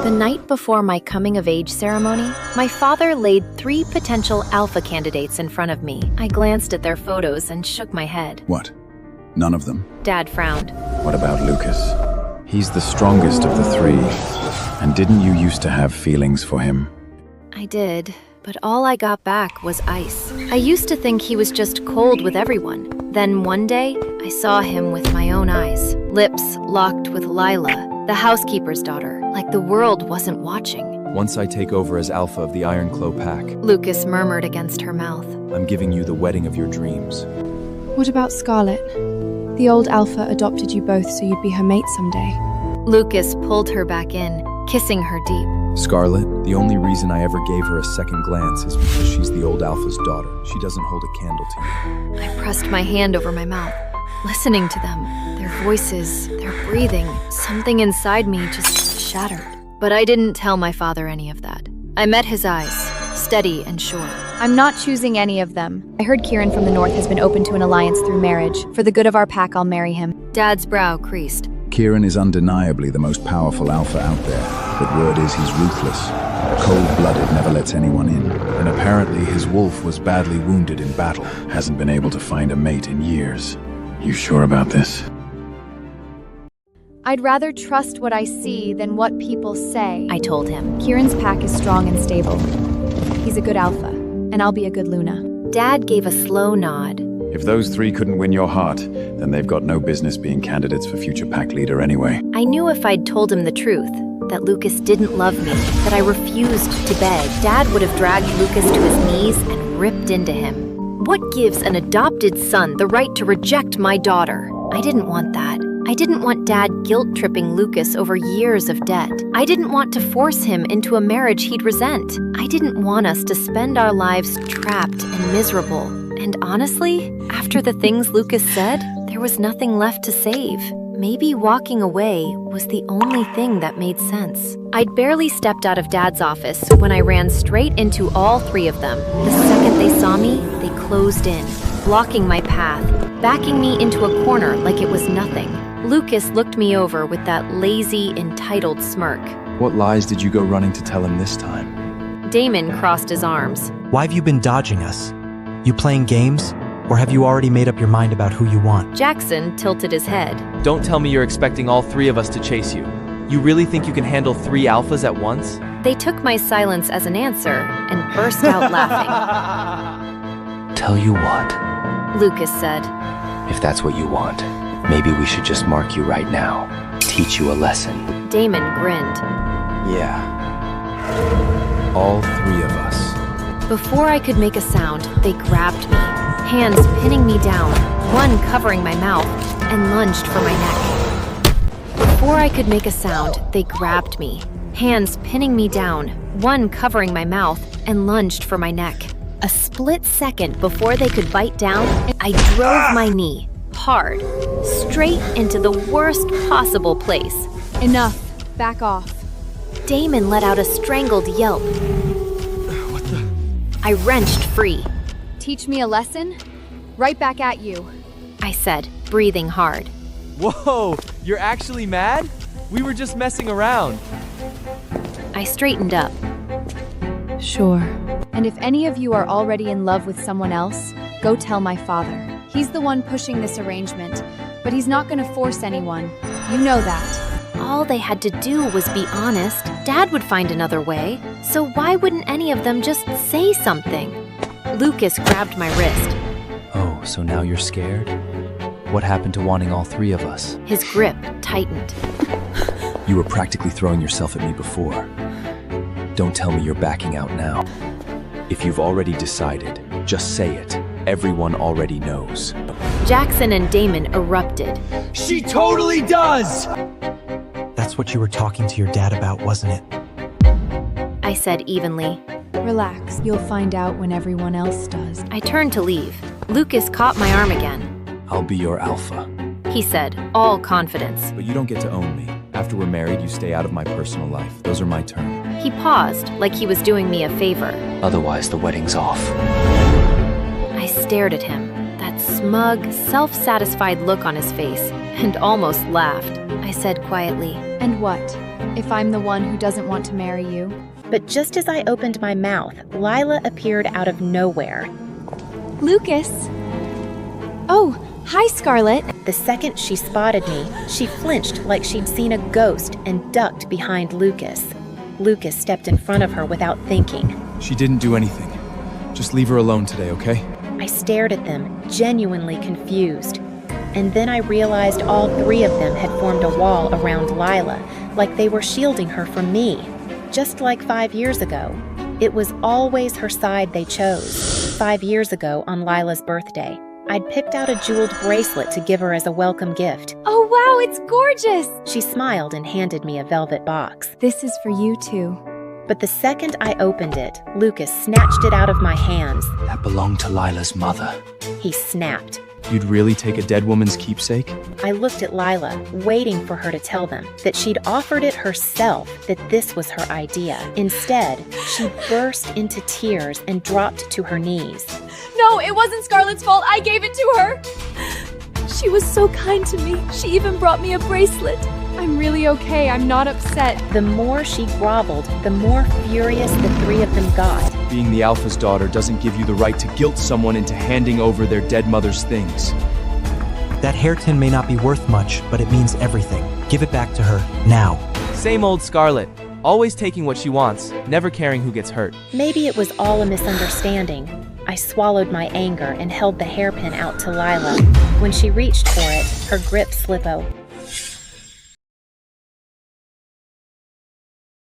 The night before my coming-of-age ceremony, my father laid 3 potential alpha candidates in front of me. I glanced at their photos and shook my head. What? None of them? Dad frowned. What about Lucas? He's the strongest of the 3. And didn't you used to have feelings for him? I did, but all I got back was ice. I used to think he was just cold with everyone. Then one day, I saw him with my own eyes. Lips locked with Lila, the housekeeper's daughter, like the world wasn't watching. Once I take over as alpha of the Ironclaw pack, Lucas murmured against her mouth. I'm giving you the wedding of your dreams. What about Scarlett? The old alpha adopted you both so you'd be her mate someday. Lucas pulled her back in, kissing her deep. Scarlett, the only reason I ever gave her a second glance is because she's the old alpha's daughter. She doesn't hold a candle to you. I pressed my hand over my mouth, listening to them, their voices, their breathing. Something inside me just shattered. But I didn't tell my father any of that. I met his eyes, steady and sure. I'm not choosing any of them. I heard Kieran from the north has been open to an alliance through marriage. For the good of our pack, I'll marry him. Dad's brow creased. Kieran is undeniably the most powerful alpha out there, but word is he's ruthless. Cold-blooded, never lets anyone in. And apparently his wolf was badly wounded in battle. Hasn't been able to find a mate in years. You sure about this? I'd rather trust what I see than what people say. I told him. Kieran's pack is strong and stable. He's a good alpha, and I'll be a good Luna. Dad gave a slow nod. If those 3 couldn't win your heart, then they've got no business being candidates for future pack leader anyway. I knew if I'd told him the truth, that Lucas didn't love me, that I refused to beg, Dad would have dragged Lucas to his knees and ripped into him. What gives an adopted son the right to reject my daughter? I didn't want that. I didn't want Dad guilt-tripping Lucas over years of debt. I didn't want to force him into a marriage he'd resent. I didn't want us to spend our lives trapped and miserable. And honestly, after the things Lucas said, there was nothing left to save. Maybe walking away was the only thing that made sense. I'd barely stepped out of Dad's office when I ran straight into all 3 of them. The second they saw me, they closed in, blocking my path, backing me into a corner like it was nothing. Lucas looked me over with that lazy, entitled smirk. What lies did you go running to tell him this time? Damon crossed his arms. Why have you been dodging us? You playing games? Or have you already made up your mind about who you want? Jackson tilted his head. Don't tell me you're expecting all 3 of us to chase you. You really think you can handle 3 alphas at once? They took my silence as an answer and burst out laughing. Tell you what, Lucas said. if that's what you want, maybe we should just mark you right now. Teach you a lesson. Damon grinned. Yeah. All 3 of us. Before I could make a sound, they grabbed me, hands pinning me down, one covering my mouth, and lunged for my neck. Before I could make a sound, they grabbed me, hands pinning me down, one covering my mouth, and lunged for my neck. A split second before they could bite down, I drove my knee, hard, straight into the worst possible place. Enough. Back off. Damon let out a strangled yelp. I wrenched free. Teach me a lesson? Right back at you. I said, breathing hard. Whoa, you're actually mad? We were just messing around. I straightened up. Sure. And if any of you are already in love with someone else, go tell my father. He's the one pushing this arrangement, but he's not going to force anyone. You know that. All they had to do was be honest. Dad would find another way. So why wouldn't any of them just say something? Lucas grabbed my wrist. Oh, so now you're scared? What happened to wanting all 3 of us? His grip tightened. You were practically throwing yourself at me before. Don't tell me you're backing out now. If you've already decided, just say it. Everyone already knows. Jackson and Damon erupted. She totally does! That's what you were talking to your dad about, wasn't it? I said evenly. Relax. You'll find out when everyone else does. I turned to leave. Lucas caught my arm again. I'll be your alpha. He said, all confidence. But you don't get to own me. After we're married, you stay out of my personal life. Those are my terms. He paused, like he was doing me a favor. Otherwise, the wedding's off. I stared at him, that smug, self-satisfied look on his face, and almost laughed. I said quietly, And what? if I'm the one who doesn't want to marry you. But just as I opened my mouth, Lila appeared out of nowhere. Lucas! Oh, hi, Scarlett. The second she spotted me, she flinched like she'd seen a ghost and ducked behind Lucas. Lucas stepped in front of her without thinking. She didn't do anything. Just leave her alone today, okay? I stared at them, genuinely confused. And then I realized all three of them had formed a wall around Lila, like they were shielding her from me. Just like 5 years ago. It was always her side they chose. 5 years ago, on Lila's birthday, I'd picked out a jeweled bracelet to give her as a welcome gift. Oh, wow, it's gorgeous! She smiled and handed me a velvet box. This is for you, too. But the second I opened it, Lucas snatched it out of my hands. That belonged to Lila's mother. He snapped. You'd really take a dead woman's keepsake? I looked at Lila, waiting for her to tell them that she'd offered it herself, that this was her idea. Instead, she burst into tears and dropped to her knees. No, it wasn't Scarlett's fault. I gave it to her. She was so kind to me. She even brought me a bracelet. I'm really okay. I'm not upset. The more she groveled, the more furious the three of them got. Being the Alpha's daughter doesn't give you the right to guilt someone into handing over their dead mother's things. That hair tin may not be worth much, but it means everything. Give it back to her, now. Same old Scarlett. Always taking what she wants, never caring who gets hurt. Maybe it was all a misunderstanding. I swallowed my anger and held the hairpin out to Lila. When she reached for it, her grip slipped.